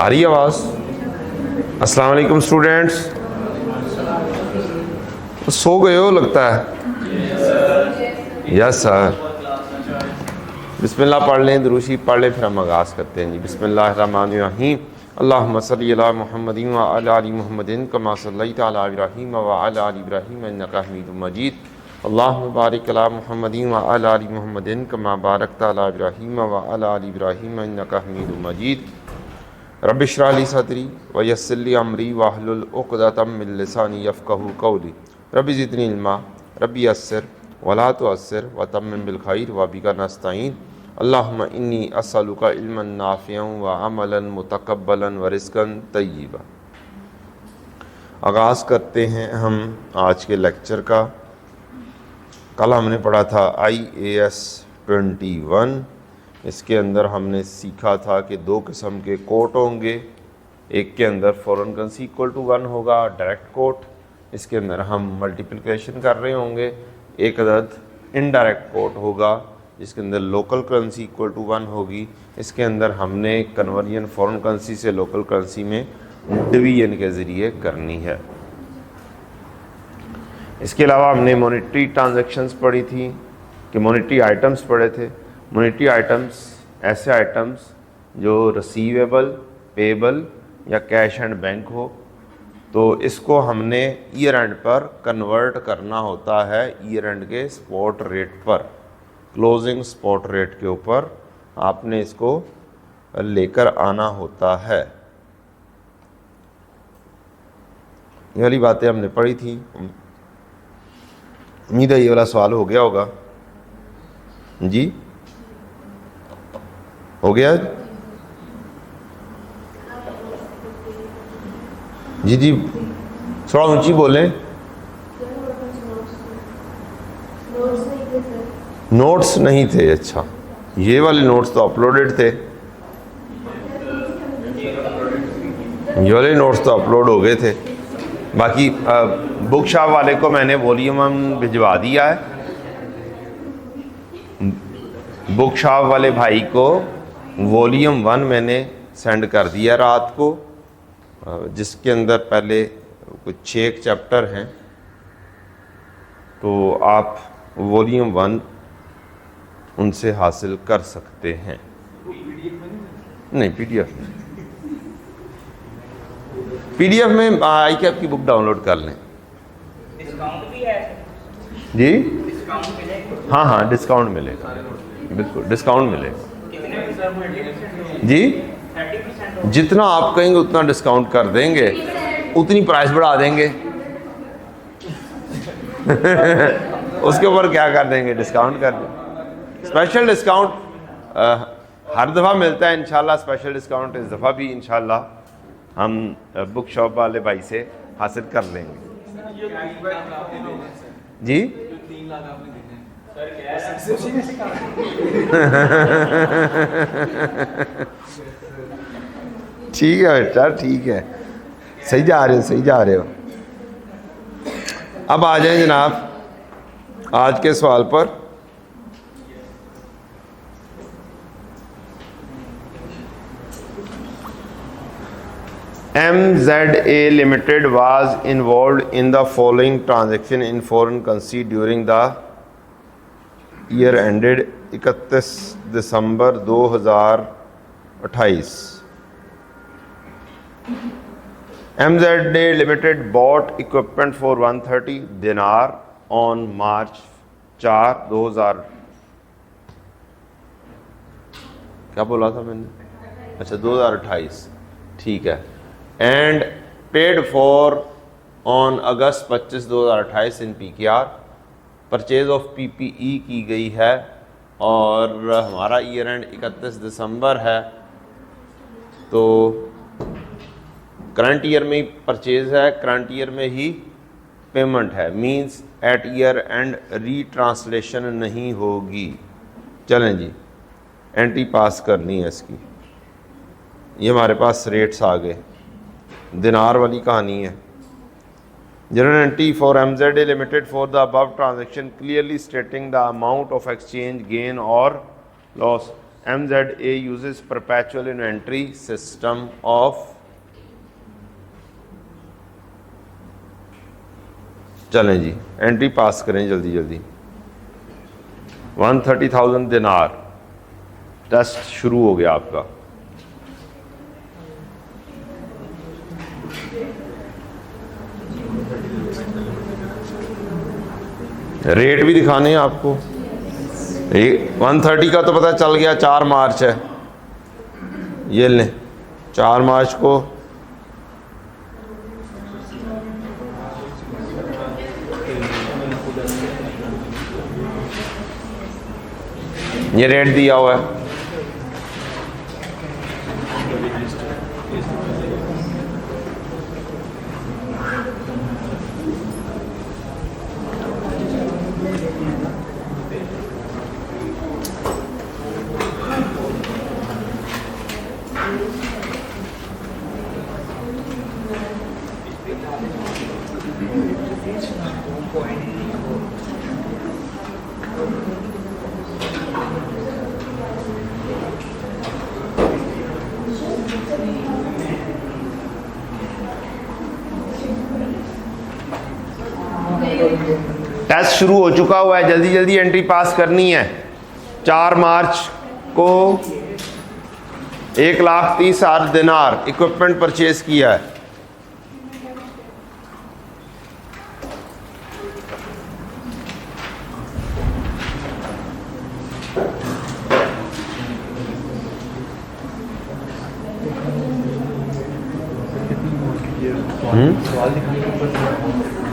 आ रही है आवाज़? अस्सलाम वालेकुम स्टूडेंट्स। सो गए हो लगता है। Yes sir. बिस्मिल्लाह पढ़ लें, दुरूशी पढ़ लें, फिर हम आगाज़ करते हैं जी। बिस्मिल्लाहिर्रहमानिर्रहीम। अल्लाहुम्मा सल्ली अला मुहम्मदिन व अला आलि मुहम्मदिन कमा सल्लैता अला इब्राहीम व अला आलि इब्राहीम इन्नका हमीदुम मजीद। अल्लाहुम्मा बारिक अला मुहम्मदिन व अला आलि मुहम्मदिन कमा बारकता अला इब्राहीम व अला आलि इब्राहीम इन्नका हमीदुम मजीद। रब्बि इश्रह ली सदरी व यस्सिर ली अमरी वहलुल उक़दतम मिन लिसानी यफ़क़हू क़ौली। रब्बि ज़िदनी इल्मा रब्बि यस्सिर वला तुअस्सिर व तम्मिम बिल खैर व बिका नस्तईन। अल्लाहुम्मा इन्नी अस्अलुका इल्मन नाफ़िअन व अमलन मुतक़ब्बलन व रिज़्क़न तय्यिबा। आगाज़ करते हैं हम आज के लेक्चर का। कल हमने पढ़ा था IAS 21। इसके अंदर हमने सीखा था कि दो किस्म के कोट होंगे। एक के अंदर फॉरेन करेंसी इक्वल टू 1 होगा, डायरेक्ट कोट। इसके अंदर हम मल्टीप्लिकेशन कर रहे होंगे। एक अदद इनडायरेक्ट कोट होगा जिसके अंदर लोकल करेंसी इक्वल टू 1 होगी। इसके अंदर हमने कन्वर्जन फॉरेन करेंसी से लोकल करेंसी में डिवीजन के ज़रिए करनी है। इसके अलावा हमने मॉनेटरी ट्रांजैक्शंस पढ़ी थी कि मॉनेटरी आइटम्स पढ़े थे। मॉनेटरी आइटम्स ऐसे आइटम्स जो रिसीवेबल, पेबल या कैश एंड बैंक हो, तो इसको हमने ईयर एंड पर कन्वर्ट करना होता है। ईयर एंड के स्पॉट रेट पर, क्लोजिंग स्पॉट रेट के ऊपर आपने इसको लेकर आना होता है। ये वाली बातें हमने पढ़ी थी। उम्मीद है ये वाला सवाल हो गया होगा जी। हो गया जी? जी थोड़ा ऊंची बोलें। नोट्स नहीं थे? अच्छा, ये वाले नोट्स तो अपलोडेड थे। ये वाले नोट्स तो अपलोड हो गए थे। बाकी बुक शॉप वाले को मैंने वॉल्यूम 1 भिजवा दिया है। बुक शॉप वाले भाई को वॉल्यूम 1 मैंने सेंड कर दिया रात को, जिसके अंदर पहले कुछ 6 चैप्टर हैं। तो आप वॉल्यूम 1 उनसे हासिल कर सकते हैं। नहीं, पीडीएफ में आई कैप की बुक डाउनलोड कर लें। डिस्काउंट भी है जी? डिस्काउंट मिलेगा? हाँ हाँ, डिस्काउंट मिलेगा, बिल्कुल डिस्काउंट मिलेगा जी। 30% जितना आप कहेंगे उतना डिस्काउंट कर देंगे, उतनी प्राइस बढ़ा देंगे। उसके ऊपर क्या कर देंगे? डिस्काउंट कर देंगे। स्पेशल डिस्काउंट हर दफ़ा मिलता है इंशाल्लाह। स्पेशल डिस्काउंट इस दफ़ा भी इंशाल्लाह हम बुक शॉप वाले भाई से हासिल कर लेंगे जी। ठीक है बेटा, ठीक है, सही जा रहे हो, सही जा रहे हो। अब आ जाएं जनाब आज के सवाल पर। MZA Limited was involved in the following transaction in foreign currency during the year ended 31 December 2028। MZA Limited bought equipment for 130 dinar on March 4, 2000। क्या बोला था मैंने? अच्छा, 2028, ठीक है। And paid for on August 25, 2028 in PKR। Purchase of PPE की गई है और हमारा ईयर एंड 31 दिसंबर है, तो करंट ईयर में ही परचेज है, करंट ईयर में ही पेमेंट है। मींस एट ईयर एंड रीट्रांसलेशन नहीं होगी। चलें जी, एंट्री पास करनी है इसकी। ये हमारे पास रेट्स आ गए। दिनार वाली कहानी है। General entry for MZA limited for the above transaction clearly stating the amount of exchange gain और loss. MZA uses perpetual inventory system of, चलें जी एंट्री पास करें जल्दी जल्दी। 130,000 दिनार। टेस्ट शुरू हो गया आपका। रेट भी दिखाने हैं आपको। 130 का तो पता चल गया 4 मार्च है। ये लें 4 मार्च को ये रेट दिया हुआ है। टेस्ट शुरू हो चुका हुआ है, जल्दी जल्दी एंट्री पास करनी है। 4 मार्च को 1,30,000 दिनार इक्विपमेंट परचेज किया है।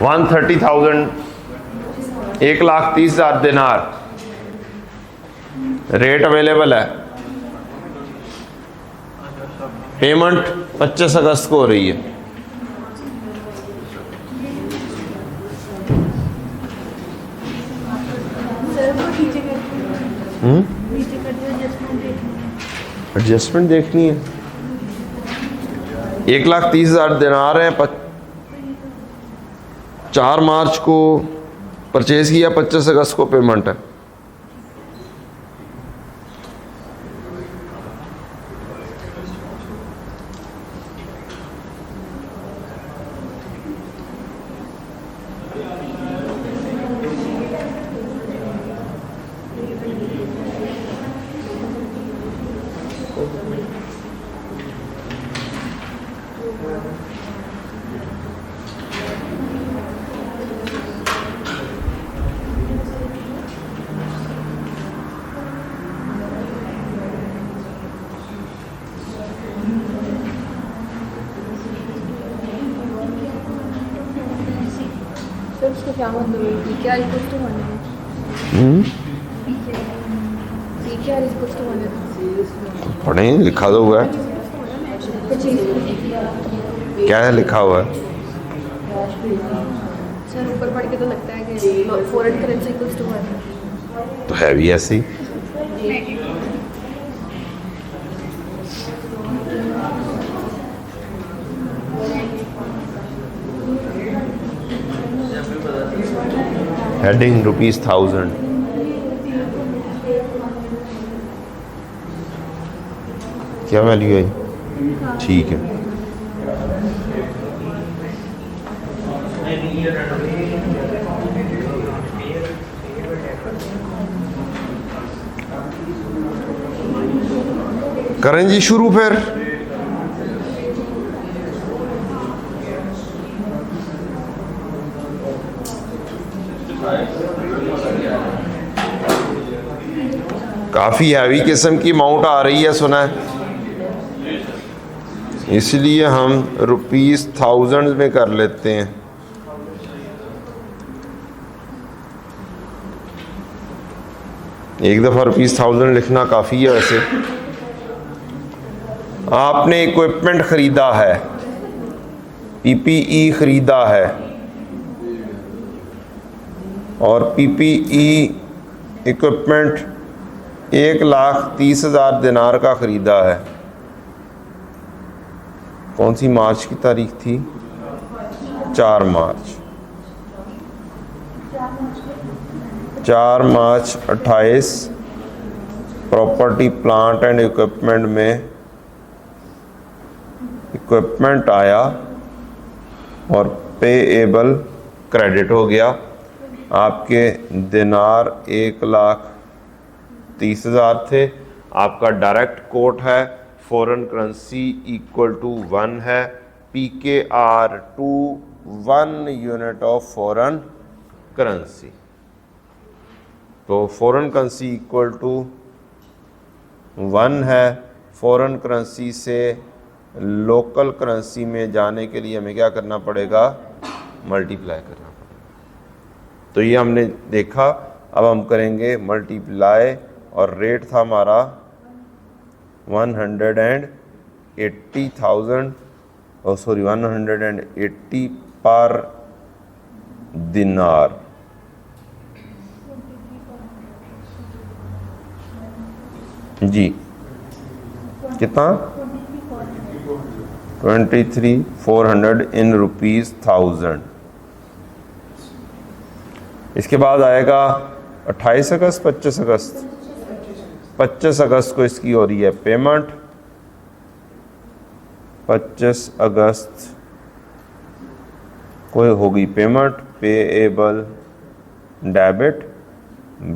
$130,000 1,30,000 दिनार रेट अवेलेबल है। पेमेंट 25 अगस्त को हो रही है। एडजस्टमेंट देखनी है। 1,30,000 दिनार है। 4 मार्च को परचेज किया, 25 अगस्त को पेमेंट है। उसका क्या मतलब है? क्या इक्वल्स टू 1 है? क्या इक्वल्स टू 1 है? पढ़े लिखा तो हुआ है। क्या है लिखा हुआ है? सर ऊपर पढ़ के तो लगता है कि फॉरेन करेंसी इक्वल्स टू 1 तो है भी ऐसे ही। हेडिंग ₹1000। क्या वैल्यू है? ठीक है। करें जी शुरू फिर। काफ़ी हैवी किस्म की अमाउंट आ रही है सुना है, इसलिए हम ₹1000 में कर लेते हैं। एक दफ़ा ₹1000 लिखना काफ़ी है। वैसे आपने इक्विपमेंट ख़रीदा है, PPE ख़रीदा है, और PPE इक्विपमेंट 1,30,000 दिनार का ख़रीदा है। कौन सी मार्च की तारीख थी? 4 मार्च। 4 मार्च 28 प्रॉपर्टी प्लांट एंड इक्विपमेंट में इक्विपमेंट आया और पेएबल क्रेडिट हो गया। आपके दिनार 1,30,000 थे। आपका डायरेक्ट कोट है फॉरेन करेंसी इक्वल टू 1 है, PKR to 1 unit of foreign currency. तो फॉरेन करेंसी इक्वल टू 1 है। फॉरेन करेंसी से लोकल करेंसी में जाने के लिए हमें क्या करना पड़ेगा, मल्टीप्लाई करना पड़ेगा। तो ये हमने देखा। अब हम करेंगे मल्टीप्लाई और रेट था हमारा 180,000 180 पर दिनार। जी कितना, 23,400 इन रुपीज़ 1000। इसके बाद आएगा 28 अगस्त 25 अगस्त 25 अगस्त को इसकी हो रही है पेमेंट। 25 अगस्त को होगी payment. Payable debit,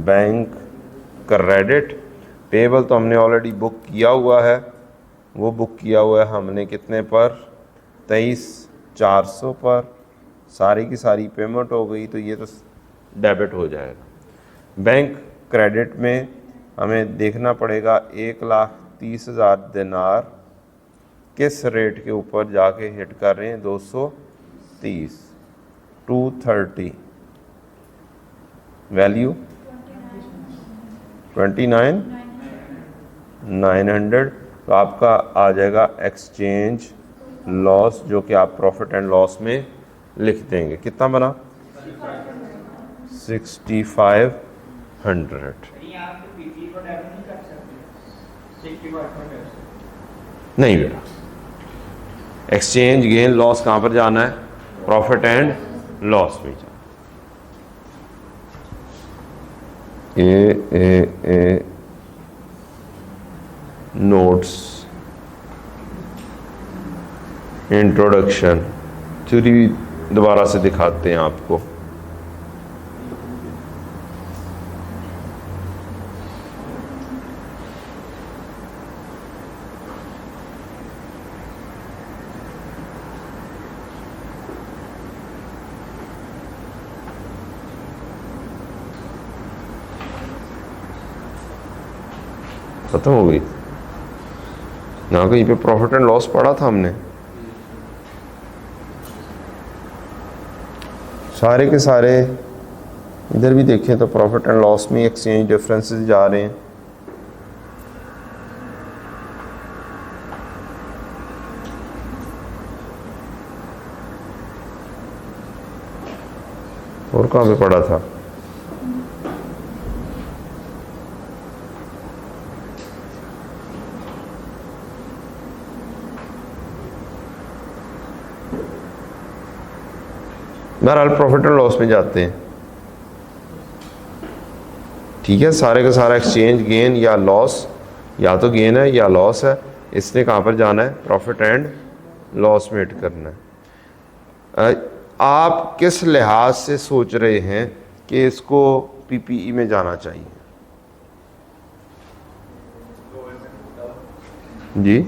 bank credit. Payable तो हमने ऑलरेडी बुक किया हुआ है, वो बुक किया हुआ है हमने कितने पर, 23,400 पर। सारी की सारी पेमेंट हो गई, तो ये तो डेबिट हो जाएगा। बैंक क्रेडिट में हमें देखना पड़ेगा 1,30,000 दिनार किस रेट के ऊपर जाके हिट कर रहे हैं, 230, 230 वैल्यू 29,900। तो आपका आ जाएगा एक्सचेंज लॉस, जो कि आप प्रॉफिट एंड लॉस में लिख देंगे। कितना बना, 6,500। नहीं बेटा, एक्सचेंज गेन लॉस कहाँ पर जाना है, प्रॉफिट एंड लॉस में जाना। ए नोट्स इंट्रोडक्शन थ्योरी दोबारा से दिखाते हैं आपको। खत्म हो गई ना, कहीं पे प्रॉफिट एंड लॉस पढ़ा था हमने। सारे के सारे इधर भी देखें तो प्रॉफिट एंड लॉस में एक्सचेंज डिफरेंसेस जा रहे हैं। और कहाँ पे पढ़ा था, बहरहाल प्रॉफिट एंड लॉस में जाते हैं। ठीक है, सारे का सारा एक्सचेंज गेन या लॉस, या तो गेन है या लॉस है, इसने कहाँ पर जाना है, प्रॉफिट एंड लॉस में हिट करना है। आप किस लिहाज से सोच रहे हैं कि इसको पीपीई में जाना चाहिए? जी,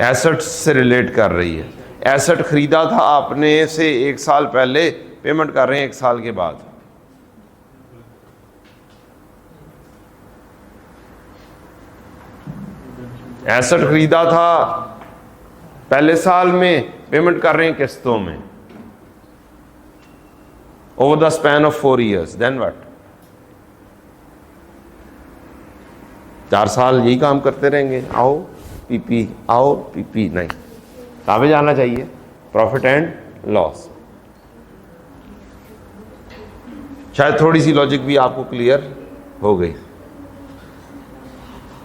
एसेट से रिलेट कर रही है। एसेट खरीदा था आपने से 1 साल पहले, पेमेंट कर रहे हैं 1 साल के बाद। एसेट खरीदा था पहले साल में, पेमेंट कर रहे हैं किस्तों में over the span of 4 years। Then what, 4 साल यही काम करते रहेंगे, आओ पीपी आओ पीपी नहीं। कहाँ पे जाना चाहिए, प्रॉफिट एंड लॉस। शायद थोड़ी सी लॉजिक भी आपको क्लियर हो गई।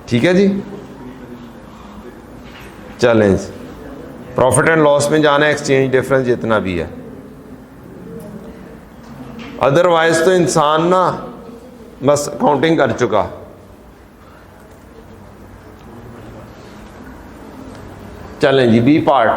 ठीक है जी, चलें, प्रॉफिट एंड लॉस में जाना है, एक्सचेंज डिफरेंस जितना भी है। अदरवाइज तो इंसान ना बस अकाउंटिंग कर चुका, चलें जी, बी पार्ट।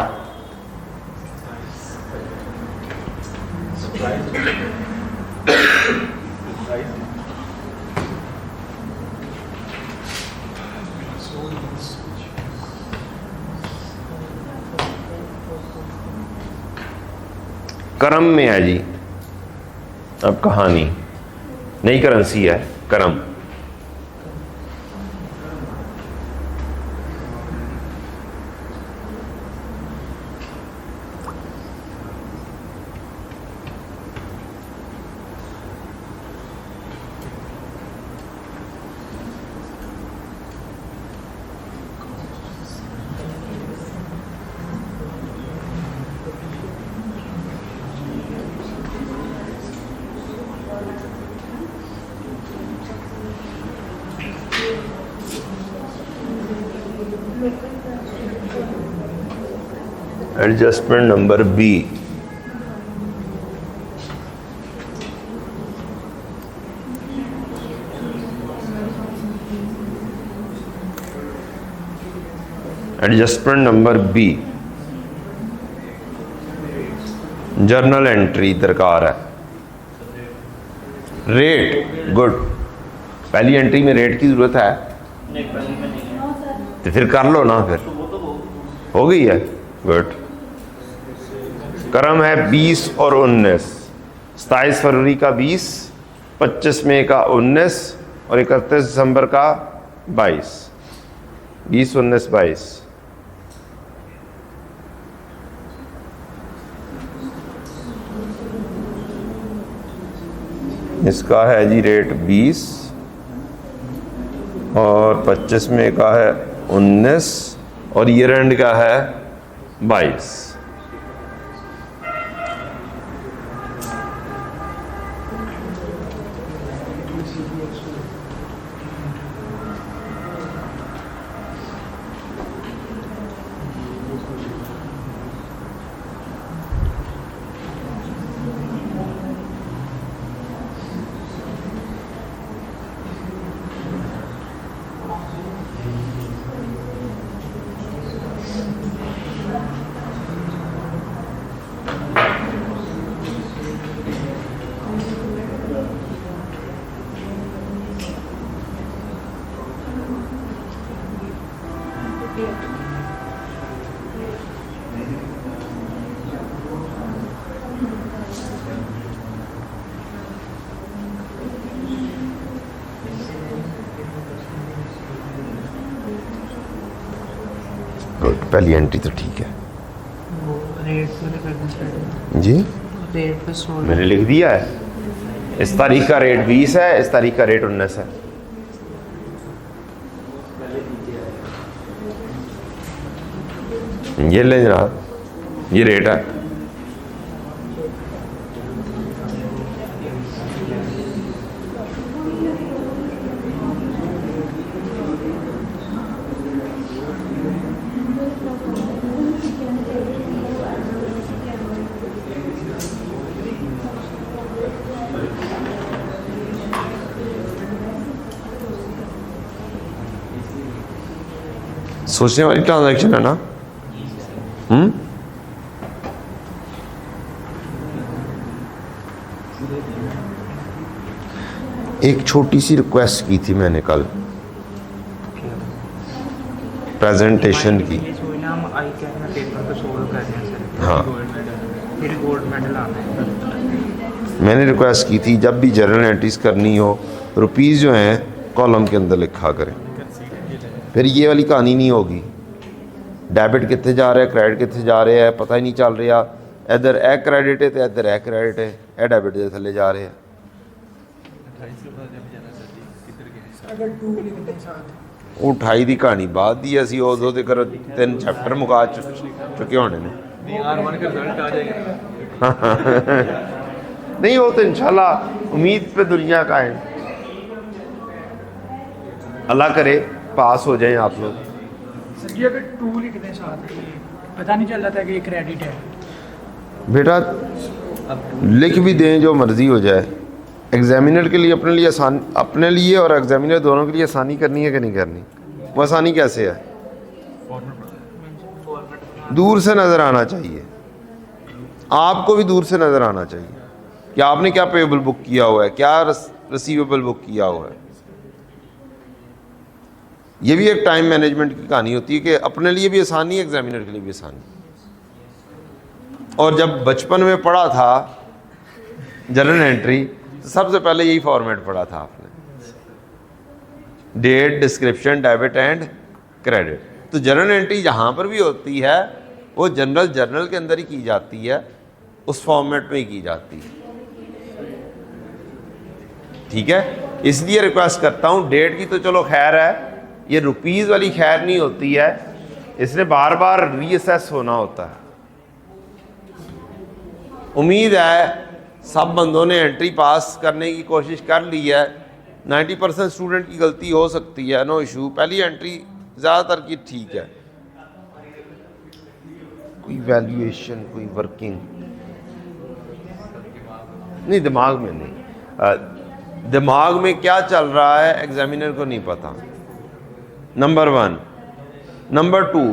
करम में है जी अब कहानी, नई करेंसी है करम। Adjustment number B. Adjustment number B, journal entry दरकार है। Rate, good. पहली एंट्री में रेट की जरूरत है तो फिर कर लो ना, फिर हो गई है, गुड। करम है 20 और 19, 27 फरवरी का 20, 25 मई का 19 और 31 दिसंबर का 22। 20, 19, 22। इसका है जी रेट 20 और 25 मई का है 19 और ईयर एंड का है 22। पहली एंट्री तो ठीक है जी, मैंने लिख दिया है। इस तारीख का रेट 20 है, इस तारीख का रेट 19 है। ये ले जनाब, ये रेट है। सोचने वाली ट्रांजैक्शन है ना। एक छोटी सी रिक्वेस्ट की थी मैंने कल प्रेजेंटेशन की। हाँ, मैंने रिक्वेस्ट की थी जब भी जर्नल एंट्रीज करनी हो रुपीज़ जो हैं कॉलम के अंदर लिखा करें, फिर ये वाली कहानी नहीं होगी। डेबिट कितने जा रहा है, क्रेडिट कितने जा रहे हैं, पता ही नहीं चल रहा। इधर ए क्रेडिट है तो इधर ए क्रेडिट है, ए डेबिट के थले जा रहे हैं। वो 28 की कहानी बाद दी असी उदों ते कर 3 चैप्टर मुका चुके होने ने। नहीं, वो तो इंशाल्लाह उम्मीद पे दुनिया का है। अल्लाह करे पास हो जाए आप लोग। सर जी अगर टूल ही कितने साथ है, पता नहीं चल रहा था कि ये क्रेडिट है। बेटा लिख भी दें जो मर्जी हो जाए, एग्जामिनर के लिए अपने लिए आसान, अपने लिए और एग्जामिनर दोनों के लिए आसानी करनी है कि नहीं करनी। वो आसानी कैसे है? दूर से नज़र आना चाहिए, आपको भी दूर से नज़र आना चाहिए कि आपने क्या पेएबल बुक किया हुआ है, क्या रिसीवेबल बुक किया हुआ है। ये भी एक टाइम मैनेजमेंट की कहानी होती है कि अपने लिए भी आसानी है, एग्जामिनर के लिए भी आसानी। और जब बचपन में पढ़ा था जर्नल एंट्री, तो सबसे पहले यही फॉर्मेट पढ़ा था आपने, date, description, debit and credit. तो जर्नल एंट्री जहाँ पर भी होती है वो जर्नल के अंदर ही की जाती है, उस फॉर्मेट में ही की जाती है। ठीक है, इसलिए रिक्वेस्ट करता हूँ, डेट की तो चलो खैर है, ये रुपीज़ वाली खैर नहीं होती है, इसने बार बार रीअसेस होना होता है। उम्मीद है सब बंदों ने एंट्री पास करने की कोशिश कर ली है। 90% स्टूडेंट की गलती हो सकती है, नो इशू। पहली एंट्री ज़्यादातर की ठीक है, कोई वैल्यूएशन, कोई वर्किंग नहीं, दिमाग में नहीं, दिमाग में क्या चल रहा है एग्जामिनर को नहीं पता, नंबर 1। नंबर 2,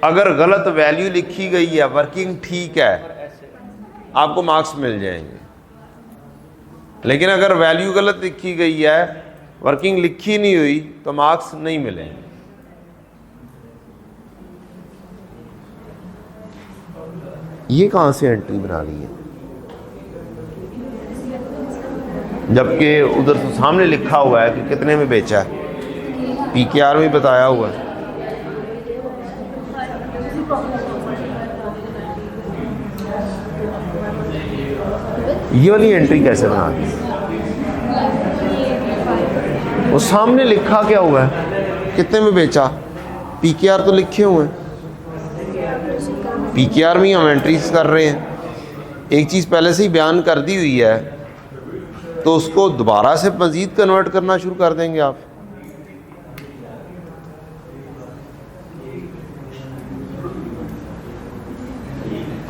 अगर गलत वैल्यू लिखी गई है, वर्किंग ठीक है, आपको मार्क्स मिल जाएंगे। लेकिन अगर वैल्यू गलत लिखी गई है, वर्किंग लिखी नहीं हुई, तो मार्क्स नहीं मिलेंगे। ये कहां से एंट्री बना रही है, जबकि उधर तो सामने लिखा हुआ है कि कितने में बेचा है, पीकेआर में बताया हुआ है। ये वाली एंट्री कैसे बना दी? वो सामने लिखा क्या हुआ है, कितने में बेचा, पीकेआर तो लिखे हुए हैं, पीकेआर में ही हम एंट्रीज कर रहे हैं। एक चीज़ पहले से ही बयान कर दी हुई है, तो उसको दोबारा से मज़ीद कन्वर्ट करना शुरू कर देंगे आप।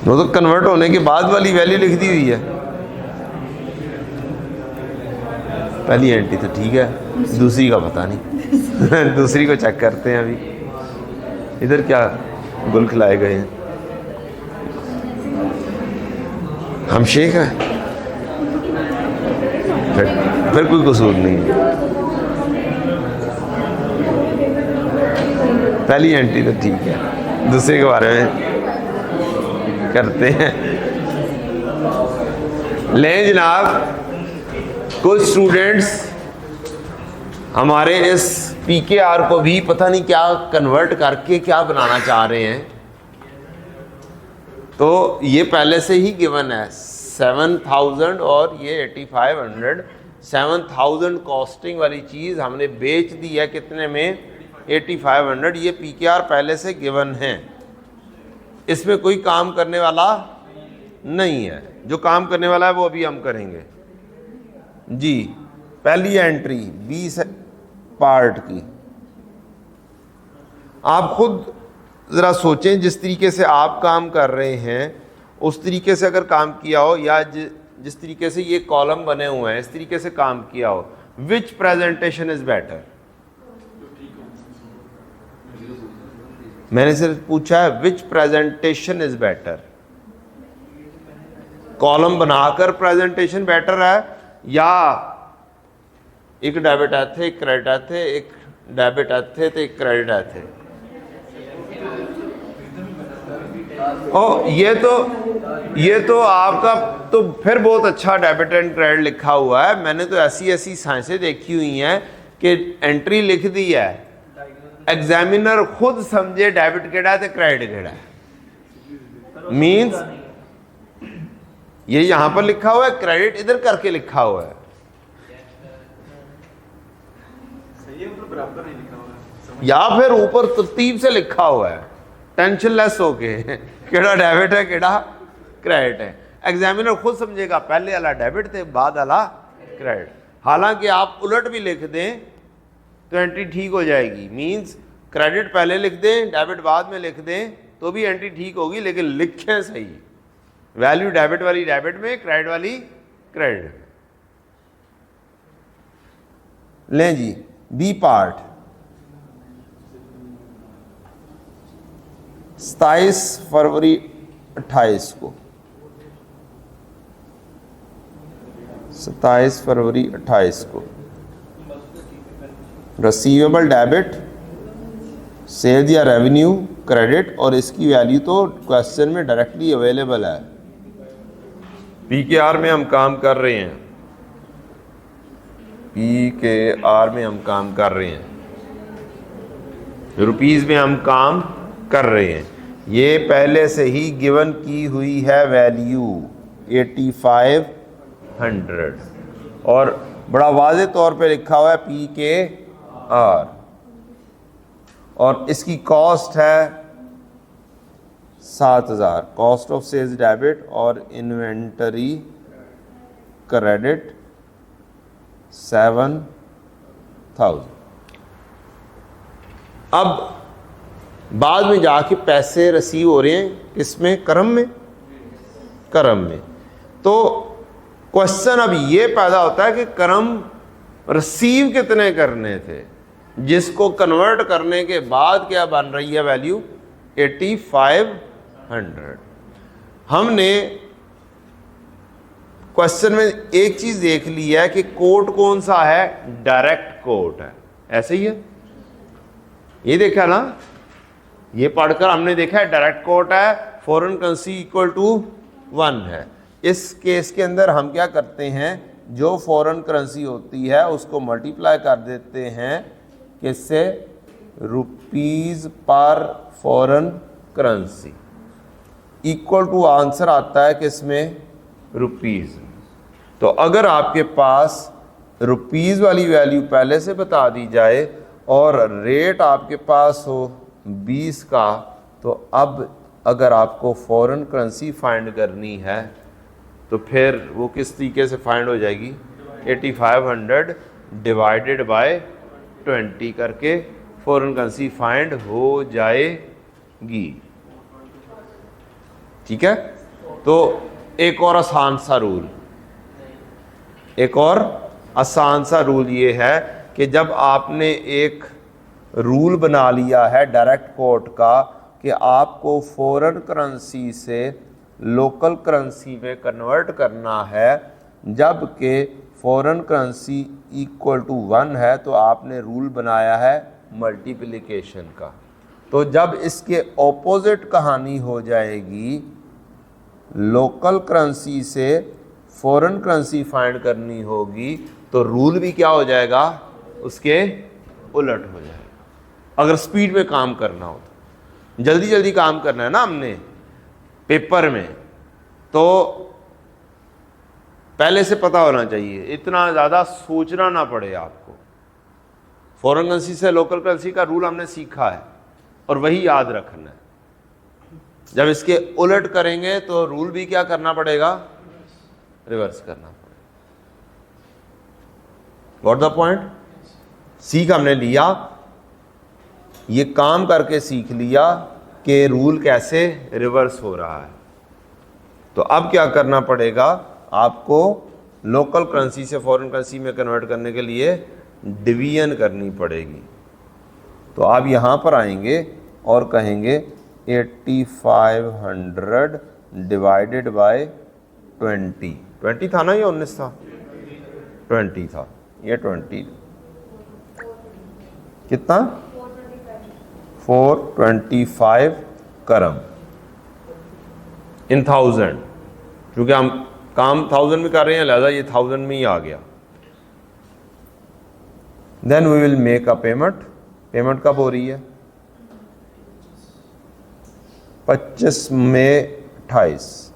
वो तो कन्वर्ट होने के बाद वाली वैल्यू लिख दी हुई है। पहली एंट्री तो ठीक है, दूसरी का पता नहीं दूसरी को चेक करते हैं अभी। इधर क्या गुल खिलाए गए हैं, हम शेख हैं, फिर कोई कसूर नहीं है। पहली एंट्री तो ठीक है, दूसरे के बारे में करते हैं। लें जनाब, कुछ स्टूडेंट्स हमारे इस पीकेआर को भी पता नहीं क्या कन्वर्ट करके क्या बनाना चाह रहे हैं। तो ये पहले से ही गिवन है 7000 और ये 8500। 7000 कॉस्टिंग वाली चीज़ हमने बेच दी है कितने में, 8500। ये पीकेआर पहले से गिवन है, इसमें कोई काम करने वाला नहीं है। जो काम करने वाला है वो अभी हम करेंगे जी। पहली एंट्री 20 पार्ट की, आप खुद ज़रा सोचें, जिस तरीके से आप काम कर रहे हैं उस तरीके से अगर काम किया हो, या जिस तरीके से ये कॉलम बने हुए हैं इस तरीके से काम किया हो, विच प्रेजेंटेशन इज बेटर? मैंने सिर्फ पूछा है विच प्रेजेंटेशन इज बेटर। कॉलम बनाकर प्रेजेंटेशन बेटर है, या एक डेबिट आए थे, एक क्रेडिट आए थे, एक डेबिट आए थे तो एक क्रेडिट आए थे। ओ ये तो आपका तो फिर बहुत अच्छा डेबिट एंड क्रेडिट लिखा हुआ है। मैंने तो ऐसी साइंसें देखी हुई हैं कि एंट्री लिख दी है, एग्जामिनर खुद समझे डेबिट केड़ा है तो क्रेडिट केड़ा है। मींस ये यहां पर लिखा हुआ है, क्रेडिट इधर करके लिखा हुआ है, या फिर ऊपर तरतीब से लिखा हुआ है टेंशन लेस होके केड़ा डेबिट है केड़ा क्रेडिट है। एग्जामिनर खुद समझेगा पहले वाला डेबिट थे बाद वाला क्रेडिट। हालांकि आप उलट भी लिख दें तो एंट्री ठीक हो जाएगी। मींस क्रेडिट पहले लिख दें, डेबिट बाद में लिख दें तो भी एंट्री ठीक होगी, लेकिन लिखें सही। वैल्यू डेबिट वाली डेबिट में, क्रेडिट वाली क्रेडिट में। लें जी, बी पार्ट 27 फरवरी 28 को, 27 फरवरी 28 को रिसीवेबल डेबिट, सेल्स या रेवेन्यू क्रेडिट, और इसकी वैल्यू तो क्वेश्चन में डायरेक्टली अवेलेबल है। PKR में हम काम कर रहे हैं, PKR में हम काम कर रहे हैं, रुपीस में हम काम कर रहे हैं। ये पहले से ही गिवन की हुई है वैल्यू 8500 और बड़ा वाज़े तौर पे लिखा हुआ है PKR, और इसकी कॉस्ट है 7000, कॉस्ट ऑफ सेल्स डेबिट और इन्वेंटरी क्रेडिट 7000। अब बाद में जाके पैसे रिसीव हो रहे हैं इसमें करम में, तो क्वेश्चन अब ये पैदा होता है कि करम रिसीव कितने करने थे, जिसको कन्वर्ट करने के बाद क्या बन रही है वैल्यू 8500। हमने क्वेश्चन में एक चीज देख ली है कि कोट कौन सा है, डायरेक्ट कोट है, ऐसे ही है, ये देखा ना, ये पढ़कर हमने देखा है डायरेक्ट कोट है, फॉरेन करेंसी इक्वल टू 1 है। इस केस के अंदर हम क्या करते हैं, जो फॉरेन करेंसी होती है उसको मल्टीप्लाई कर देते हैं किससे, रुपीज पर foreign currency, equal to answer आता है किसमें, रुपीज। तो अगर आपके पास रुपीज वाली वैल्यू पहले से बता दी जाए और रेट आपके पास हो 20 का, तो अब अगर आपको फॉरेन करेंसी फाइंड करनी है तो फिर वो किस तरीके से फाइंड हो जाएगी, 8500 डिवाइडेड बाय 20 करके फॉरेन करेंसी फाइंड हो जाएगी। ठीक है, तो एक और आसान सा रूल ये है कि जब आपने एक रूल बना लिया है डायरेक्ट कोट का कि आपको फॉरेन करेंसी से लोकल करेंसी में कन्वर्ट करना है, जबकि फॉरेन करेंसी इक्वल टू 1 है, तो आपने रूल बनाया है मल्टीप्लिकेशन का। तो जब इसके ऑपोजिट कहानी हो जाएगी, लोकल करेंसी से फॉरेन करेंसी फाइंड करनी होगी, तो रूल भी क्या हो जाएगा, उसके उलट हो जाएगा। अगर स्पीड में काम करना हो तो जल्दी जल्दी काम करना है ना हमने पेपर में, तो पहले से पता होना चाहिए, इतना ज़्यादा सोचना ना पड़े आपको। फॉरेन करेंसी से लोकल करेंसी का रूल हमने सीखा है और वही याद रखना है। जब इसके उलट करेंगे तो रूल भी क्या करना पड़ेगा, रिवर्स करना पड़ेगा। व्हाट द पॉइंट, सीख हमने लिया, ये काम करके सीख लिया कि रूल कैसे रिवर्स हो रहा है। तो अब क्या करना पड़ेगा, आपको लोकल करेंसी से फॉरेन करेंसी में कन्वर्ट करने के लिए डिवीजन करनी पड़ेगी। तो आप यहाँ पर आएंगे और कहेंगे 8500 डिवाइडेड बाय 20 था ना, ये 19 था, 20 था, ये 20 कितना, 425 करम इन 1000, क्योंकि हम काम 1000 में कर रहे हैं, लिहाजा ये 1000 में ही आ गया। Then we will make a payment कब हो रही है, 25 मई 28।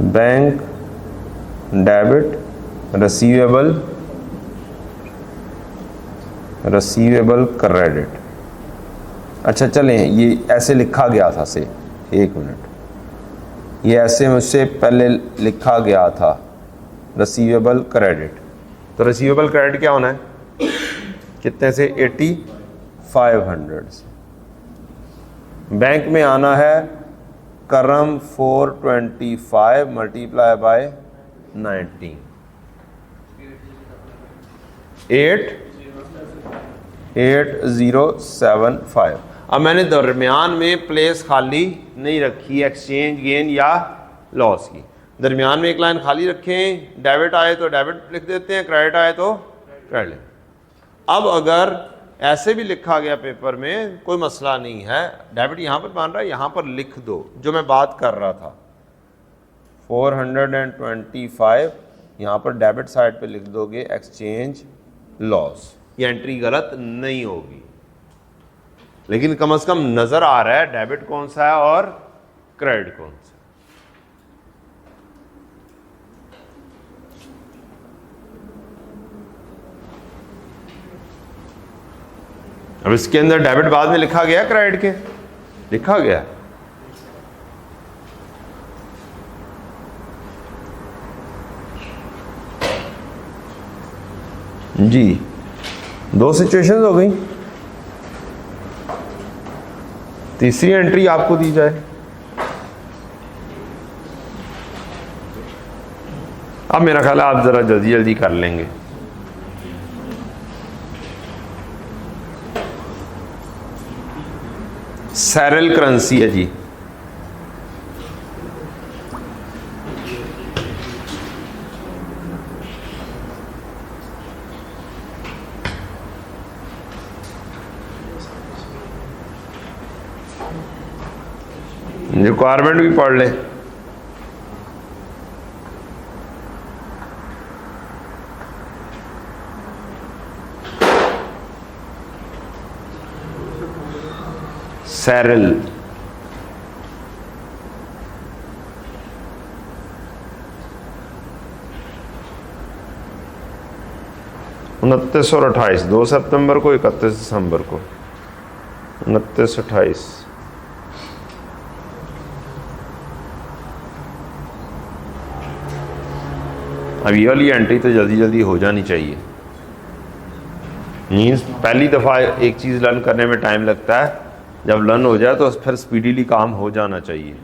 Bank debit receivable credit. अच्छा चलें, ये ऐसे लिखा गया था से, एक मिनट, ये ऐसे मुझसे पहले लिखा गया था रिसीवेबल क्रेडिट। तो रिसीवेबल क्रेडिट क्या होना है, कितने से, 8500 से। बैंक में आना है करम 425 मल्टीप्लाई बाय 19, 88075। अब मैंने दरमियान में प्लेस खाली नहीं रखी एक्सचेंज गेन या लॉस की, दरमियान में एक लाइन खाली रखें, डेबिट आए तो डेबिट लिख देते हैं, क्रेडिट आए तो क्रेडिट। अब अगर ऐसे भी लिखा गया पेपर में कोई मसला नहीं है, डेबिट यहाँ पर मान रहा है, यहाँ पर लिख दो जो मैं बात कर रहा था 425, यहाँ पर डेबिट साइड पे लिख दोगे एक्सचेंज लॉस, ये एंट्री गलत नहीं होगी, लेकिन कम से कम नजर आ रहा है डेबिट कौन सा है और क्रेडिट कौन सा। अब इसके अंदर डेबिट बाद में लिखा गया, क्रेडिट के लिखा गया। जी, दो सिचुएशंस हो गई, तीसरी एंट्री आपको दी जाए। अब मेरा ख्याल है आप जरा जल्दी जल्दी कर लेंगे। सैरल करेंसी है जी, रिक्वायरमेंट भी पढ़ ले। सैरल उनतीस और 28, 2 सितंबर को 31 दिसंबर को, 29-28। अब ये वाली एंट्री तो जल्दी जल्दी हो जानी चाहिए। मीन्स पहली दफ़ा एक चीज़ लर्न करने में टाइम लगता है, जब लर्न हो जाए तो फिर स्पीडीली काम हो जाना चाहिए।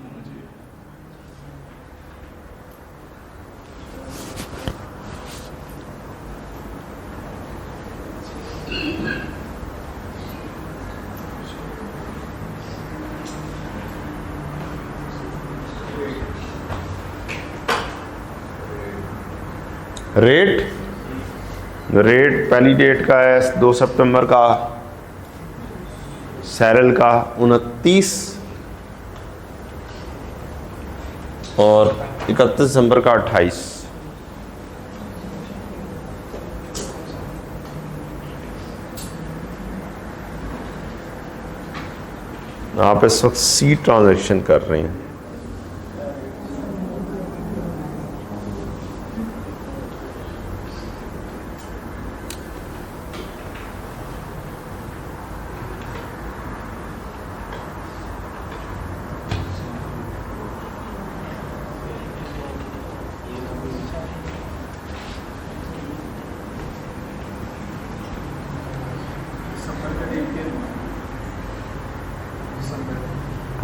रेट पहली डेट का है 2 सितंबर का, सैरल का 29 और 31 दिसंबर का 28। आप इस वक्त सी ट्रांजैक्शन कर रहे हैं।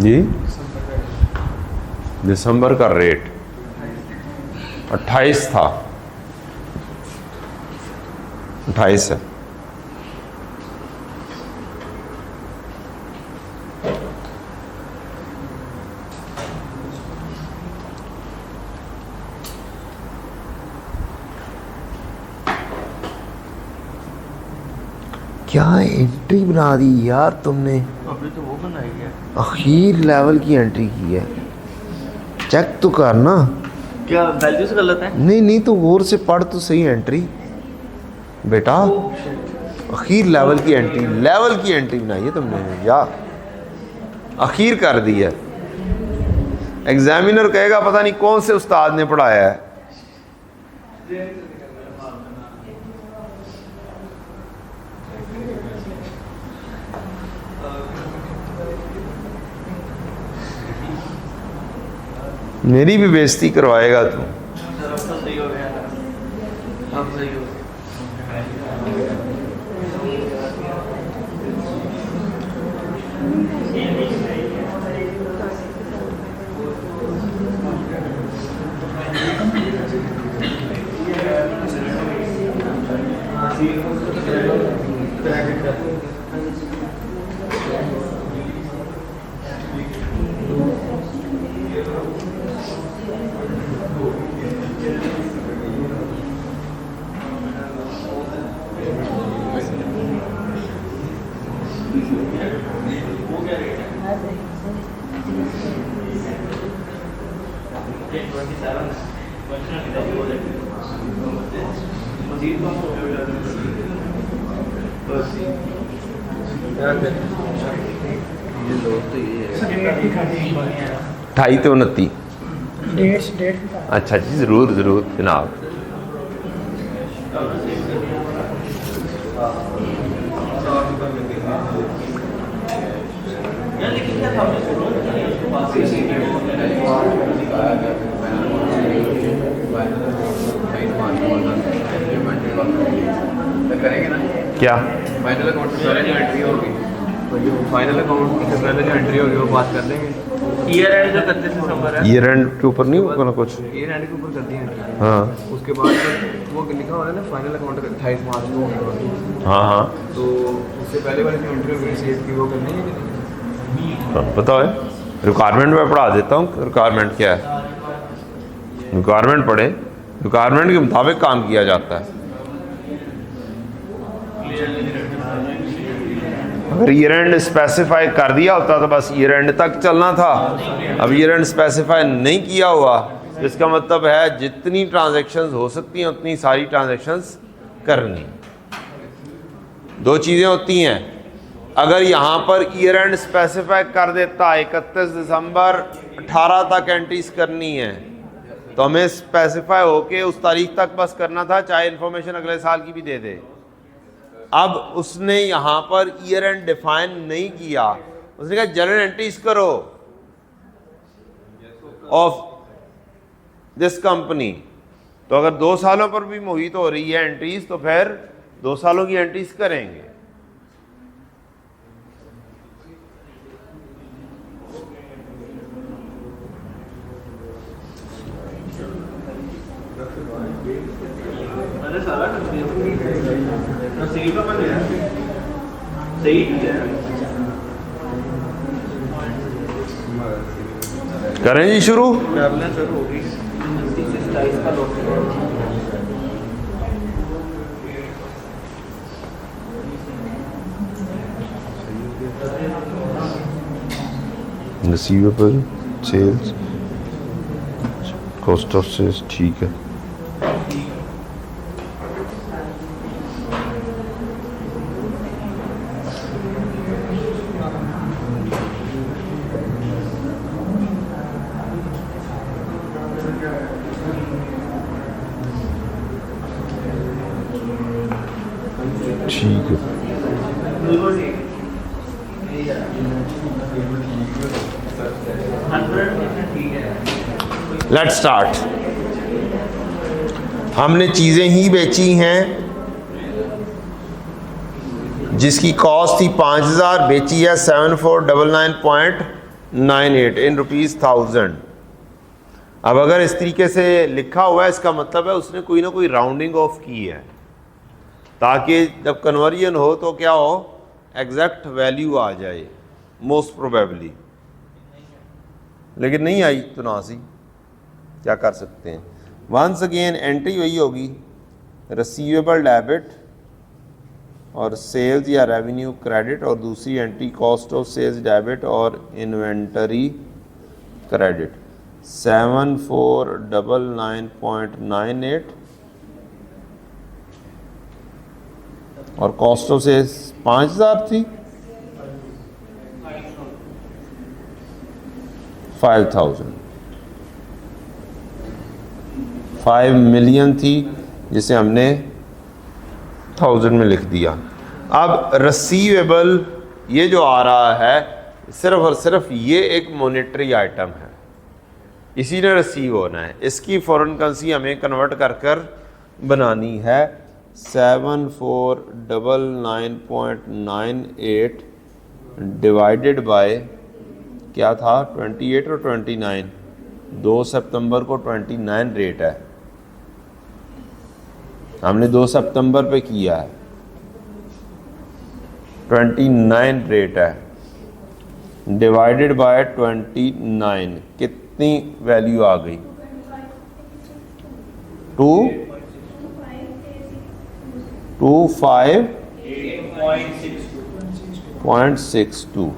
जी, दिसंबर का रेट 28 था, 28 है। क्या एंट्री बना दी यार तुमने, अभी तो वो बनाई है, आखिर लेवल की एंट्री की है। चेक तो करना, क्या वैल्यूज गलत है? नहीं तो गौर से पढ़ तो सही एंट्री बेटा। आखिर लेवल की एंट्री बनाई है तुमने या आखिर कर दी है। एग्जामिनर कहेगा पता नहीं कौन से उस्ताद ने पढ़ाया है। मेरी भी बेइज्जती करवाएगा तू। सही हो गया, अब सही हो गया। क्रेडिट कर ढाई तो 29। डेट अच्छा जी, ज़रूर ज़रूर जनाब। करेंगे ना क्या फाइनल अकाउंट से पहले जो एंट्री होगी, तो जो फाइनल अकाउंट से पहले जो एंट्री होगी वो बात कर देंगे। ईयर एंड जो 31 दिसंबर है, ईयर एंड के ऊपर नहीं होगा ना कुछ? ईयर एंड के ऊपर कर दी एंट्री। हाँ उसके बाद फिर वो लिखा हो रहा है ना फाइनल अकाउंट 28 मार्च को होगा, हाँ हाँ, तो उससे पहले वाली जो एंट्री होगी सीएस की वो करनी है कि नहीं? बताओ है रिक्वायरमेंट में पढ़ा देता हूँ। रिक्वायरमेंट क्या है? रिक्वायरमेंट पढ़े, रिक्वायरमेंट के मुताबिक काम किया जाता है। अगर ईयर एंड स्पेसिफाई कर दिया होता तो बस ईयर एंड तक चलना था। अब ईयर एंड स्पेसिफाई नहीं किया हुआ, इसका मतलब है जितनी ट्रांजैक्शंस हो सकती हैं उतनी सारी ट्रांजैक्शंस करनी। दो चीज़ें होती हैं, अगर यहाँ पर ईयर एंड स्पेसिफाई कर देता 31 दिसंबर 18 तक एंट्रीज करनी है, तो हमें स्पेसिफाई होके उस तारीख तक बस करना था, चाहे इन्फॉर्मेशन अगले साल की भी दे दे। अब उसने यहाँ पर ईयर एंड डिफाइन नहीं किया, उसने कहा जनरल एंट्रीज करो ऑफ दिस कंपनी। तो अगर 2 सालों पर भी मुहित हो रही है एंट्रीज, तो फिर 2 सालों की एंट्रीज करेंगे। मैंने सारा कर दिया, सही का बन गया, सही है। करें जी शुरू। ट्रैवलर शुरू हो गई 27 का लोग receivable sales cost of sales, ठीक है। ठीक है, लेट्स स्टार्ट। हमने चीज़ें ही बेची हैं जिसकी कॉस्ट थी 5000, बेची है 7499.98 इन ₹1000। अब अगर इस तरीके से लिखा हुआ है, इसका मतलब है उसने कोई ना कोई राउंडिंग ऑफ की है, ताकि जब कन्वर्जन हो तो क्या हो, एग्जैक्ट वैल्यू आ जाए मोस्ट प्रोबेबली। लेकिन नहीं आई तो नासी, क्या कर सकते हैं। वंस अगेन एंट्री वही होगी, रिसीवेबल डेबिट और सेल्स या रेवेन्यू क्रेडिट, और दूसरी entry cost of sales debit और इन्वेंटरी क्रेडिट 7499.98 और कॉस्ट ऑफ सेल्स 5000 थी, 5000 5 मिलियन थी, जिसे हमने 1000 में लिख दिया। अब रिसीवेबल ये जो आ रहा है, सिर्फ और सिर्फ ये एक मॉनेटरी आइटम है, इसी ने रिसीव होना है। इसकी फॉरेन करेंसी हमें कन्वर्ट कर कर बनानी है 7499.98 डिवाइडेड बाय क्या था 28 और 29, 2 सितंबर को 29 रेट है, हमने 2 सितंबर पे किया है। 29 रेट है, डिवाइडेड बाय 29, कितनी वैल्यू आ गई? 225.62।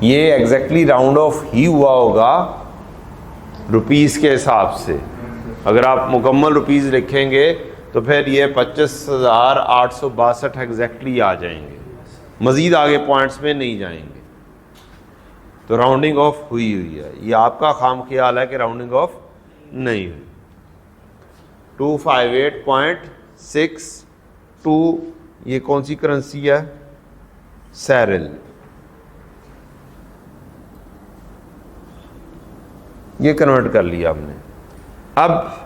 ये एग्जैक्टली राउंड ऑफ ही हुआ होगा रुपीस के हिसाब से। अगर आप मुकम्मल रुपीस लिखेंगे तो फिर ये 25,862 एग्जैक्टली आ जाएंगे, मज़ीद आगे पॉइंट्स में नहीं जाएंगे। तो राउंडिंग ऑफ हुई है, ये आपका खाम ख्याल है कि राउंडिंग ऑफ नहीं हुई। 258.62 ये कौन सी करेंसी है? सैरल। ये कन्वर्ट कर लिया हमने। अब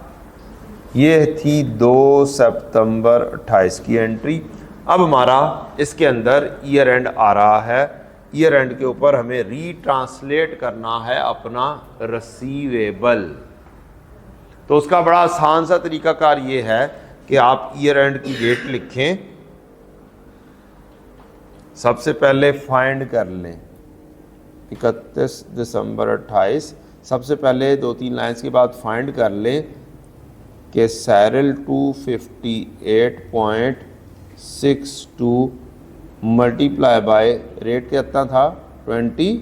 ये थी 2 सितंबर 28 की एंट्री। अब हमारा इसके अंदर ईयर एंड आ रहा है। ईयर एंड के ऊपर हमें रीट्रांसलेट करना है अपना रिसीवेबल। तो उसका बड़ा आसान सा तरीकाकार ये है कि आप ईयर एंड की डेट लिखें, सबसे पहले फाइंड कर लें 31 दिसंबर 28। सबसे पहले 2-3 लाइन्स के बाद फाइंड कर लें कि सैरल 258.62 मल्टीप्लाई बाय रेट कितना था? 28,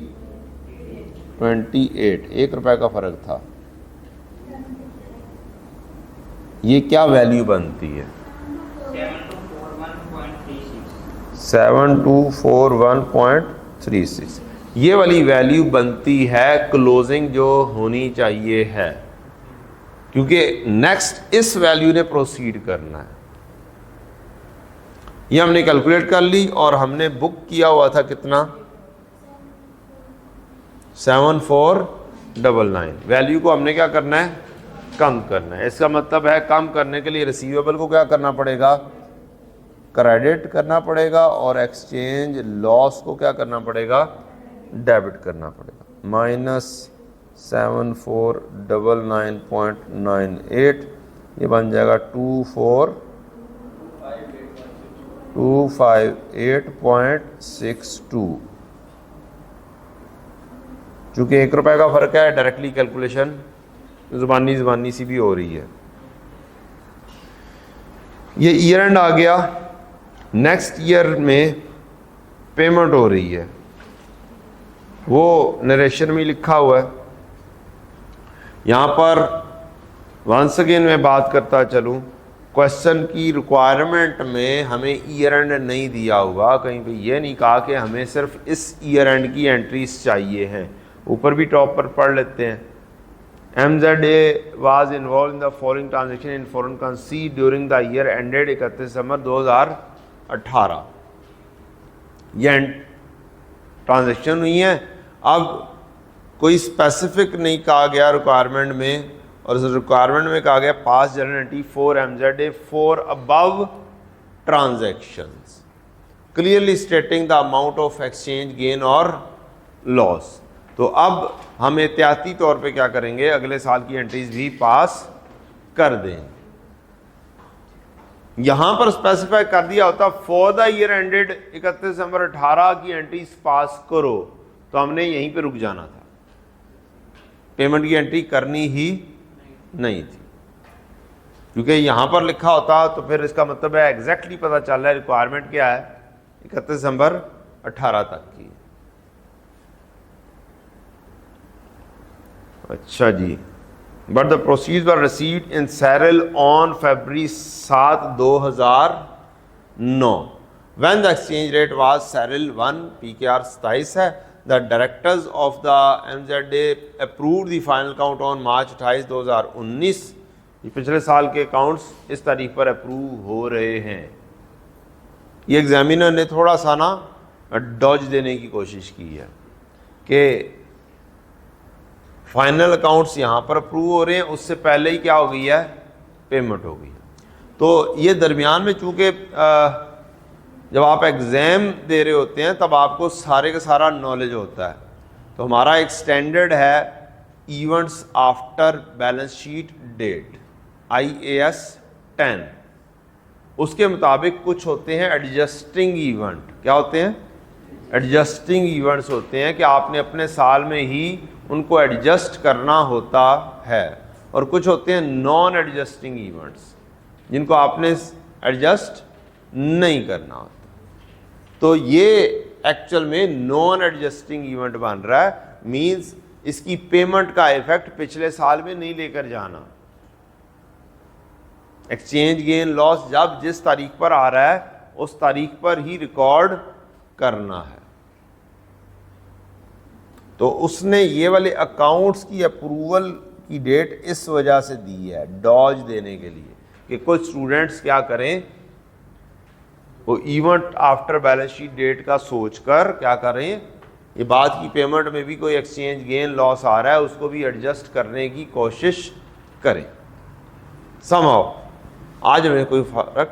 1 रुपए का फ़र्क था। ये क्या वैल्यू बनती है? 7241.36। ये वाली वैल्यू बनती है क्लोजिंग जो होनी चाहिए है, क्योंकि नेक्स्ट इस वैल्यू ने प्रोसीड करना है। ये हमने कैलकुलेट कर ली और हमने बुक किया हुआ था कितना? 7499। वैल्यू को हमने क्या करना है? कम करना है। इसका मतलब है कम करने के लिए रिसीवेबल को क्या करना पड़ेगा? क्रेडिट करना पड़ेगा, और एक्सचेंज लॉस को क्या करना पड़ेगा? डेबिट करना पड़ेगा। -7499.98 ये बन जाएगा 258.62। चूँकि 1 रुपए का फ़र्क है, डायरेक्टली कैलकुलेशन ज़ुबानी सी भी हो रही है। ये ईयर एंड आ गया। नेक्स्ट ईयर में पेमेंट हो रही है, वो नरेशन में लिखा हुआ है। यहाँ पर वंस अगेन मैं बात करता चलूँ, क्वेश्चन की रिक्वायरमेंट में हमें ईयर एंड नहीं दिया हुआ, कहीं पे ये नहीं कहा कि हमें सिर्फ इस ईयर एंड की एंट्रीज चाहिए हैं। ऊपर भी टॉप पर पढ़ लेते हैं। MZA was involved in the following transaction in foreign currency during the year ended 31 दिसंबर 2018। ये ट्रांजेक्शन हुई है। अब कोई स्पेसिफिक नहीं कहा गया रिक्वायरमेंट में, और उस रिक्वायरमेंट में कहा गया पास journal entry for MZA for above transactions clearly stating the amount of exchange gain और लॉस। तो अब हम एहतियाती तौर पे क्या करेंगे? अगले साल की एंट्रीज भी पास कर देंगे। यहां पर स्पेसिफाई कर दिया होता फॉर द ईयर एंडेड 31 दिसंबर 18 की एंट्रीज पास करो, तो हमने यहीं पे रुक जाना था, पेमेंट की एंट्री करनी ही नहीं थी। क्योंकि यहां पर लिखा होता तो फिर इसका मतलब है एग्जैक्टली पता चल रहा है रिक्वायरमेंट क्या है, 31 दिसंबर 18 तक की। अच्छा जी। But the proceeds were received in SAR on February 7, 2009 when the exchange rate was SAR 1 PKR 27 है। The directors of the MZA approved the final count on March 28, 2019। ये पिछले साल के अकाउंट्स इस तारीख पर अप्रूव हो रहे हैं। ये एग्जामिनर ने थोड़ा सा ना डॉज देने की कोशिश की है कि फाइनल अकाउंट्स यहाँ पर अप्रूव हो रहे हैं, उससे पहले ही क्या हो गई है? पेमेंट हो गई है। तो ये दरमियान में चूँकि जब आप एग्ज़ाम दे रहे होते हैं तब आपको सारे का सारा नॉलेज होता है। तो हमारा एक स्टैंडर्ड है events after balance sheet date IAS 10। उसके मुताबिक कुछ होते हैं एडजस्टिंग इवेंट। क्या होते हैं? एडजस्टिंग इवेंट्स होते हैं कि आपने अपने साल में ही उनको एडजस्ट करना होता है, और कुछ होते हैं नॉन एडजस्टिंग इवेंट्स जिनको आपने एडजस्ट नहीं करना होता। तो ये एक्चुअल में नॉन एडजस्टिंग इवेंट बन रहा है, मींस इसकी पेमेंट का इफेक्ट पिछले साल में नहीं लेकर जाना। एक्सचेंज गेन लॉस जब जिस तारीख पर आ रहा है उस तारीख पर ही रिकॉर्ड करना है। तो उसने ये वाले अकाउंट्स की अप्रूवल की डेट इस वजह से दी है, डॉज देने के लिए, कि कुछ स्टूडेंट्स क्या करें, वो event after balance sheet date का सोचकर क्या करें, ये बात की पेमेंट में भी कोई एक्सचेंज गेन लॉस आ रहा है उसको भी एडजस्ट करने की कोशिश करें। समहाउ आज हमें कोई फर्क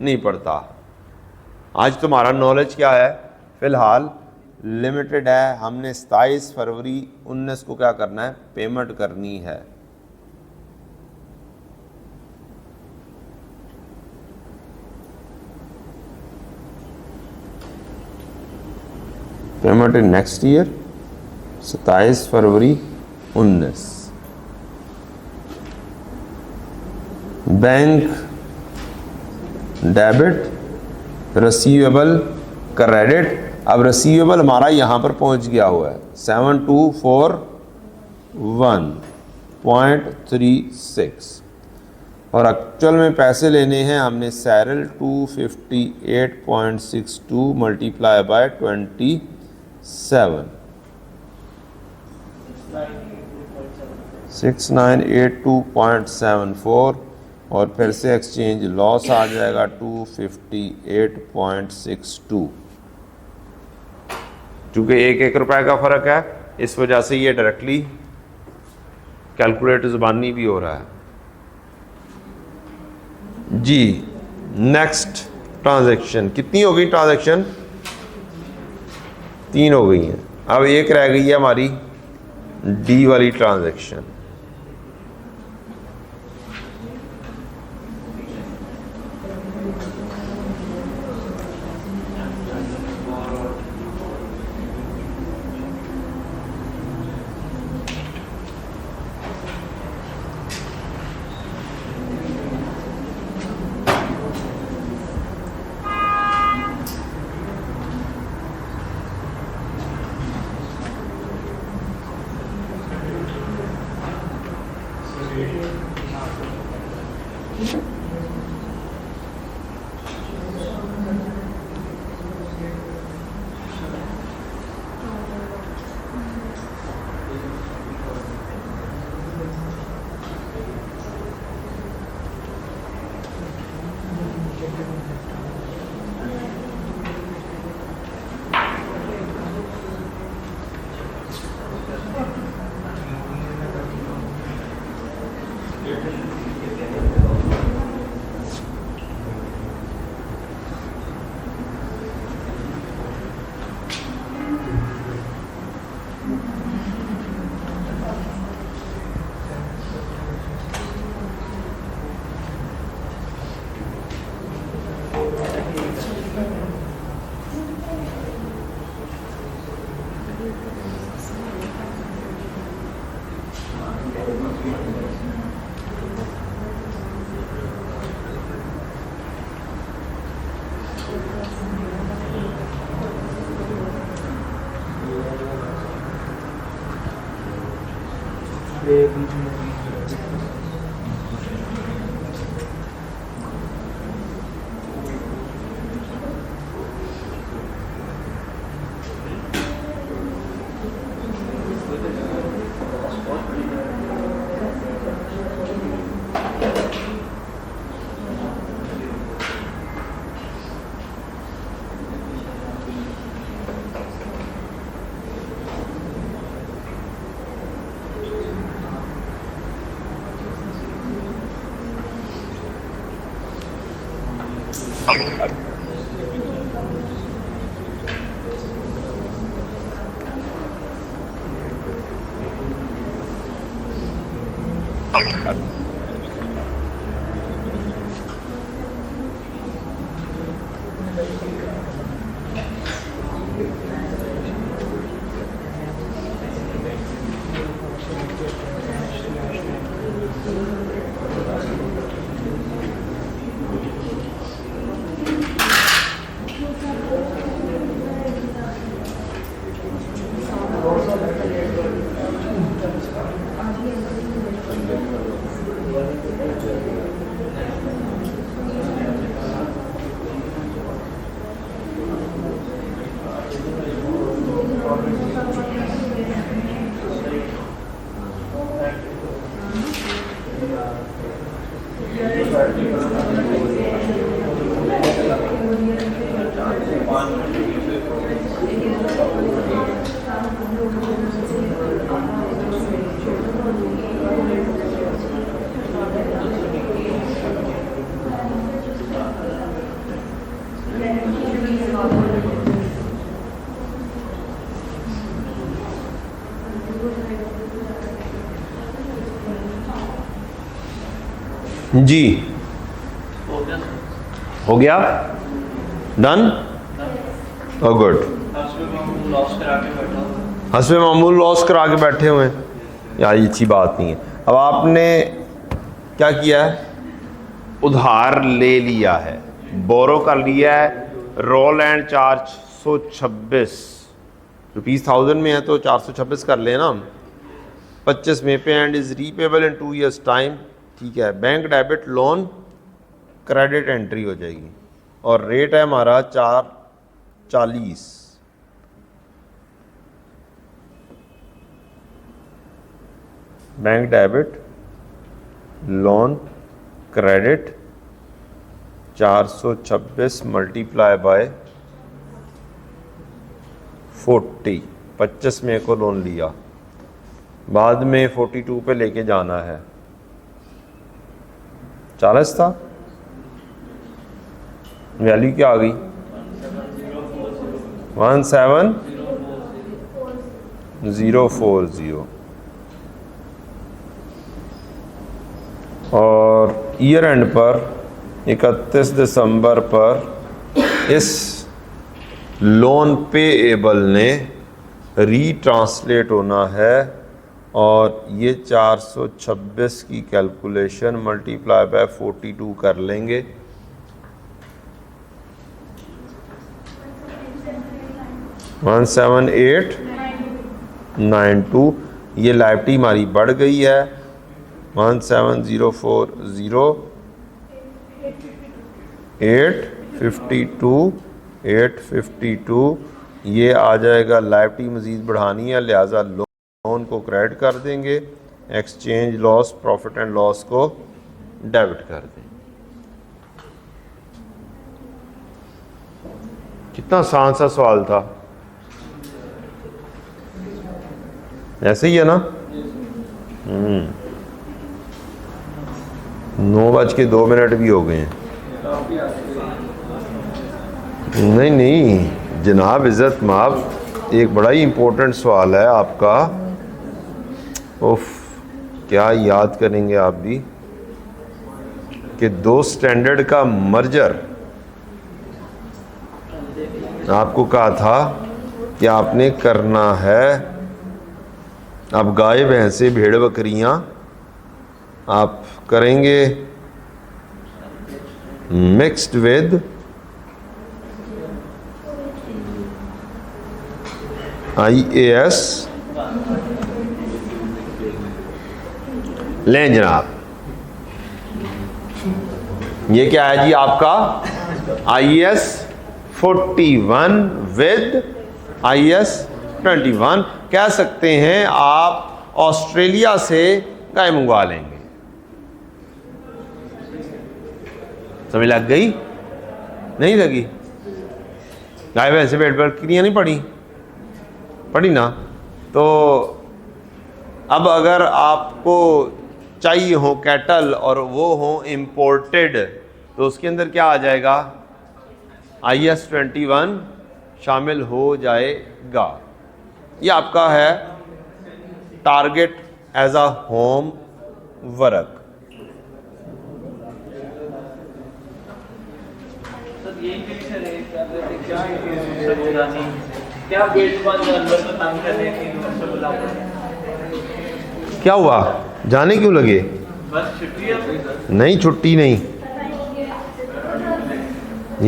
नहीं पड़ता। आज तुम्हारा नॉलेज क्या है? फिलहाल लिमिटेड है। हमने 27 फरवरी 19 को क्या करना है? पेमेंट करनी है। Payment in next year 27 February 19। Bank debit, receivable credit. अब रिसीवेबल हमारा यहाँ पर पहुँच गया हुआ है 7241.36, और एक्चुअल में पैसे लेने हैं हमने सैरल 258.62 मल्टीप्लाई बाय 27, 6982.74, और फिर से एक्सचेंज लॉस आ जाएगा 258.62। चूँकि एक रुपए का फ़र्क है इस वजह से ये डायरेक्टली कैलकुलेट ज़बानी भी हो रहा है जी। नेक्स्ट ट्रांजैक्शन कितनी हो गई? ट्रांजैक्शन 3 हो गई हैं। अब एक रह गई है हमारी डी वाली ट्रांजैक्शन। जी हो गया, डन, ओ गुड। हस्बे मामूल लॉस करा के बैठे हुए हैं यार, ये अच्छी बात नहीं है। अब आपने क्या किया है, उधार ले लिया है, बोरो कर लिया है, रोल एंड चार्ज 126 रुपीज़ 1000 में है तो 426 कर लेना हम, 25 में पे and is repayable in 2 years time. ठीक है, bank debit loan credit entry हो जाएगी और रेट है हमारा 440। Bank debit loan credit 426 multiply by 40, 25 में को लोन लिया, बाद में 42 पे लेके जाना है, 40 था, वैल्यू क्या आ गई 17040, और ईयर एंड पर 31 दिसंबर पर इस लोन पेएबल ने रीट्रांसलेट होना है और ये 426 की कैलकुलेशन मल्टीप्लाई बाय 42 कर लेंगे, वन 17892। ये लाइबिलिटी हमारी बढ़ गई है 17040 852, ये आ जाएगा। लाइबिलिटी मज़ीद बढ़ानी है, लिहाजा लोन को क्रेडिट कर देंगे, exchange loss profit and loss को डेबिट कर देंगे। कितना आसान सा सवाल था, ऐसे ही है ना। 9:02 भी हो गए हैं। नहीं जनाब, इज़्ज़त माफ, एक बड़ा ही इम्पोर्टेंट सवाल है आपका। उफ, क्या याद करेंगे आप भी कि 2 स्टैंडर्ड का मर्जर आपको कहा था कि आपने करना है। अब गाय भैंसे भेड़ बकरियां आप करेंगे मिक्स्ड विद IAS। लें जनाब, ये क्या है जी आपका IAS 41 विद IAS 21। कह सकते हैं आप ऑस्ट्रेलिया से गाय मंगवा लेंगे। समझ लग गई? नहीं लगी? गाय वैसे पेट पर क्रिया नहीं पड़ी ना। तो अब अगर आपको चाहिए हो कैटल और वो हो इम्पोर्टेड, तो उसके अंदर क्या आ जाएगा, IAS 21 शामिल हो जाएगा। ये आपका है target as a homework. क्या हुआ, जाने क्यों लगे? बस छुट्टी है। नहीं, छुट्टी नहीं,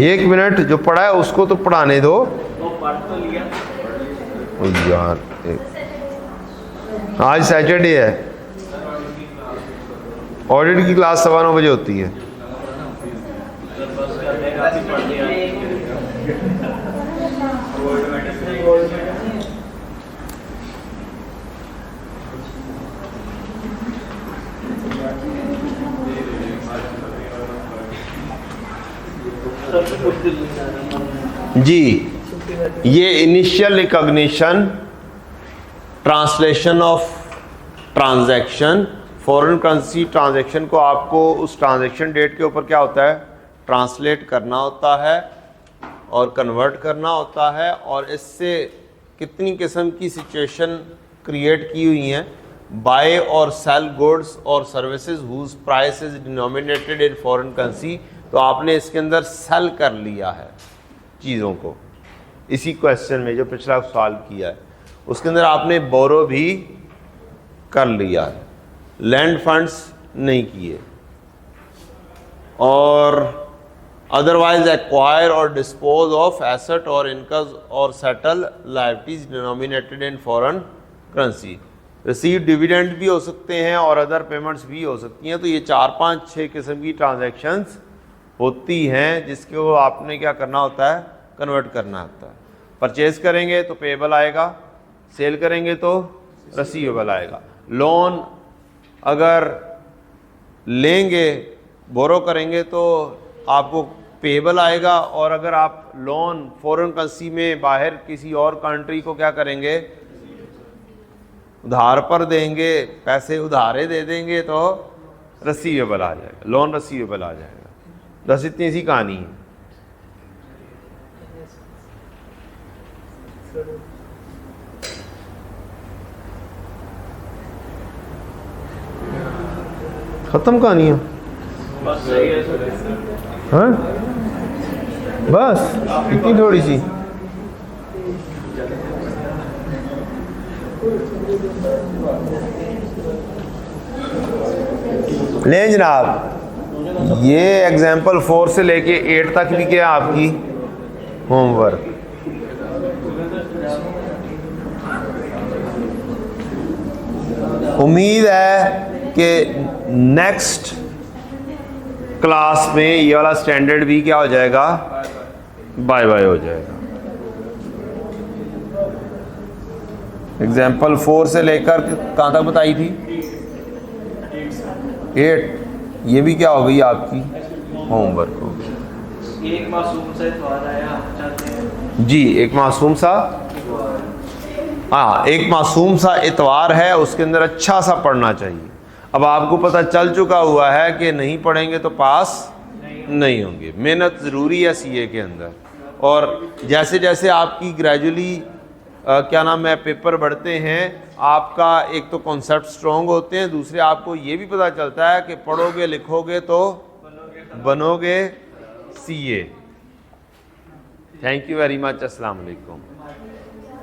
1 मिनट जो पढ़ा है उसको तो पढ़ाने दो। वो पढ़ तो लिया यार, आज सैटरडे है, ऑडिट की क्लास 9:15 बजे होती है। बस करने का भी पढ़ लिया। सबसे कुछ दिल जी, ये initial recognition, translation of transaction, foreign currency transaction को आपको उस ट्रांजैक्शन डेट के ऊपर क्या होता है, ट्रांसलेट करना होता है और कन्वर्ट करना होता है। और इससे कितनी किस्म की सिचुएशन क्रिएट की हुई हैं, बाय और सेल गुड्स और services whose price is denominated in foreign currency. तो आपने इसके अंदर सेल कर लिया है चीज़ों को, इसी क्वेश्चन में जो पिछला सॉल्व किया है उसके अंदर आपने बोरो भी कर लिया है, लैंड फंड्स नहीं किए। और अदरवाइज एक्वायर और डिस्पोज ऑफ एसेट और इनकम और settle liabilities denominated in foreign currency. Receive dividend भी हो सकते हैं और अदर पेमेंट्स भी हो सकती हैं। तो ये 4, 5, 6 किस्म की ट्रांजैक्शंस होती हैं जिसको आपने क्या करना होता है, कन्वर्ट करना होता है। परचेज करेंगे तो पेएबल आएगा, सेल करेंगे तो रिसीवेबल आएगा। लोन अगर लेंगे, बोरो करेंगे तो आपको पेएबल आएगा, और अगर आप लोन फॉरेन करेंसी में बाहर किसी और कंट्री को क्या करेंगे, उधार पर देंगे, पैसे उधारे दे देंगे तो रिसीवेबल आ जाएगा, लोन रिसीवेबल आ जाएगा। बस इतनी सी कहानी है। खत्म कहानी है। बस सही है सर। हाँ बस इतनी थोड़ी सी। ले जनाब, ये एग्जाम्पल 4 से लेके 8 तक भी क्या आपकी होमवर्क। उम्मीद है कि नेक्स्ट क्लास में ये वाला स्टैंडर्ड भी क्या हो जाएगा, बाय बाय हो जाएगा। एग्जाम्पल 4 से लेकर कहाँ तक बताई थी, 8। ये भी क्या हो गई आपकी होमवर्क हो गई। एक मासूम सा इतवार आया, आप चाहते हैं जी, एक मासूम सा, हाँ एक मासूम सा इतवार है, उसके अंदर अच्छा सा पढ़ना चाहिए। अब आपको पता चल चुका हुआ है कि नहीं पढ़ेंगे तो पास नहीं होंगे। मेहनत ज़रूरी है सीए के अंदर, और जैसे जैसे आपकी ग्रेजुअली क्या नाम है पेपर बढ़ते हैं, आपका एक तो कॉन्सेप्ट स्ट्रॉन्ग होते हैं, दूसरे आपको ये भी पता चलता है कि पढ़ोगे लिखोगे तो बनोगे CA. Thank you very much. अस्सलाम वालेकुम।